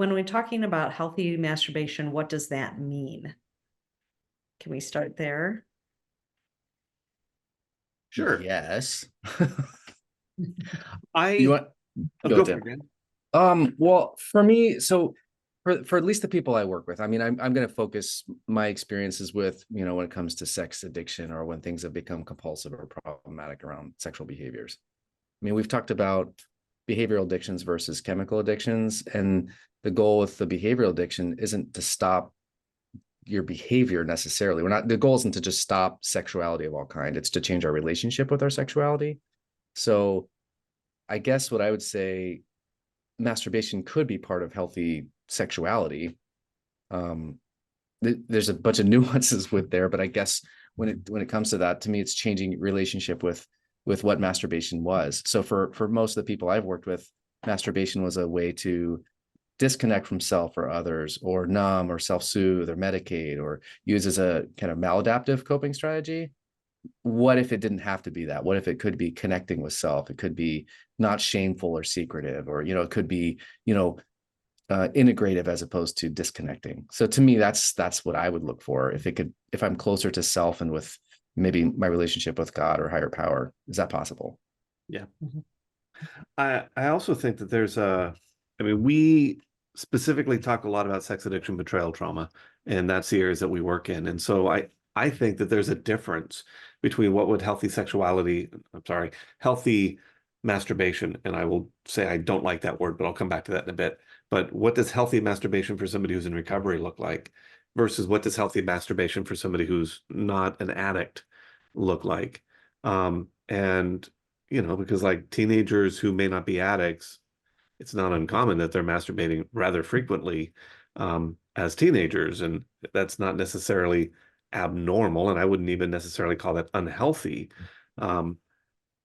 when we're talking about healthy masturbation, what does that mean? Can we start there? Sure. Yes. You I want go go for Tim. it, Dan. Well, for me, so for at least the people I work with, I mean, I'm going to focus my experiences with, when it comes to sex addiction or when things have become compulsive or problematic around sexual behaviors. I mean, we've talked about behavioral addictions versus chemical addictions, and the goal with the behavioral addiction isn't to stop your behavior necessarily. The goal isn't to just stop sexuality of all kind. It's to change our relationship with our sexuality. So I guess what I would say, masturbation could be part of healthy sexuality. Um, there's a bunch of nuances with there, but I guess when it comes to that, to me, it's changing relationship with what masturbation was. So for most of the people I've worked with, masturbation was a way to disconnect from self or others, or numb or self-soothe or medicate, or use as a kind of maladaptive coping strategy. What if it didn't have to be that? What if it could be connecting with self? It could be not shameful or secretive, or it could be integrative as opposed to disconnecting. So to me, that's what I would look for. If I'm closer to self and with maybe my relationship with God or higher power, is that possible? Yeah. Mhm. I also think that we specifically talk a lot about sex addiction, betrayal trauma, and that's the areas that we work in. And so I think that there's a difference between what would healthy masturbation, and I will say I don't like that word, but I'll come back to that in a bit. But what does healthy masturbation for somebody who's in recovery look like versus what does healthy masturbation for somebody who's not an addict look like? And because like teenagers who may not be addicts, it's not uncommon that they're masturbating rather frequently as teenagers, and that's not necessarily abnormal, and I wouldn't even necessarily call that unhealthy, um,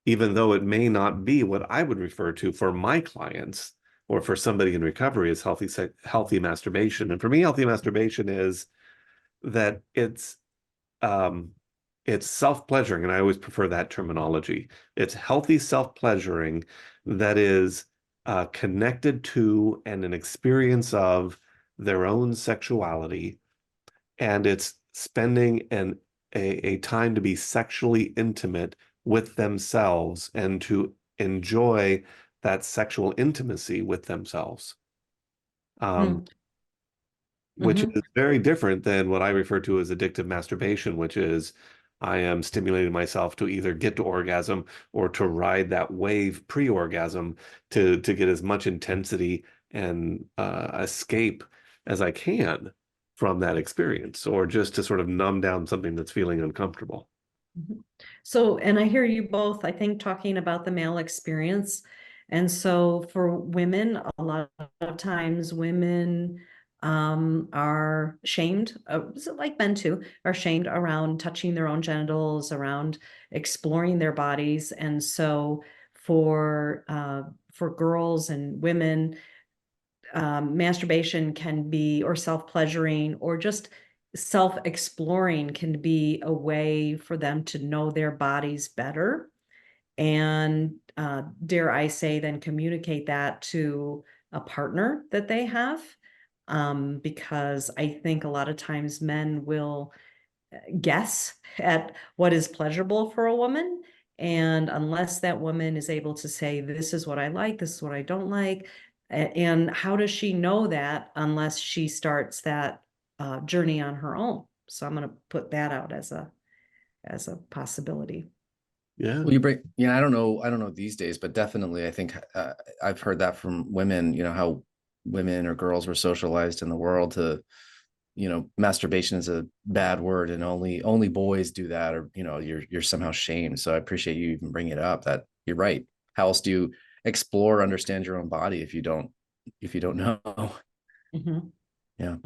even though it may not be what I would refer to for my clients or for somebody in recovery as healthy masturbation. And for me, healthy masturbation is that it's self-pleasuring, and I always prefer that terminology. It's healthy self-pleasuring that is connected to and an experience of their own sexuality, and it's spending a time to be sexually intimate with themselves and to enjoy that sexual intimacy with themselves. Um, Mm. which Mhm. is very different than what I refer to as addictive masturbation, which is I am stimulating myself to either get to orgasm or to ride that wave pre-orgasm to get as much intensity and escape as I can from that experience, or just to sort of numb down something that's feeling uncomfortable. Mhm. So, and I hear you both, I think, talking about the male experience. And so for women, a lot of times women are shamed, like men too, are shamed around touching their own genitals, around exploring their bodies. And so for girls and women, masturbation can be, or self-pleasuring, or just self-exploring can be a way for them to know their bodies better. And dare I say, then communicate that to a partner that they have. Because I think a lot of times men will guess at what is pleasurable for a woman. And unless that woman is able to say, this is what I like, this is what I don't like. And how does she know that unless she starts that journey on her own? So I'm going to put that out as a possibility. Yeah. Well, I don't know these days, but definitely, I think I've heard that from women. How women or girls were socialized in the world to, masturbation is a bad word, and only boys do that, or you're somehow shamed. So I appreciate you even bringing it up. That you're right. How else do you explore, understand your own body if you don't know? Mhm. Yeah.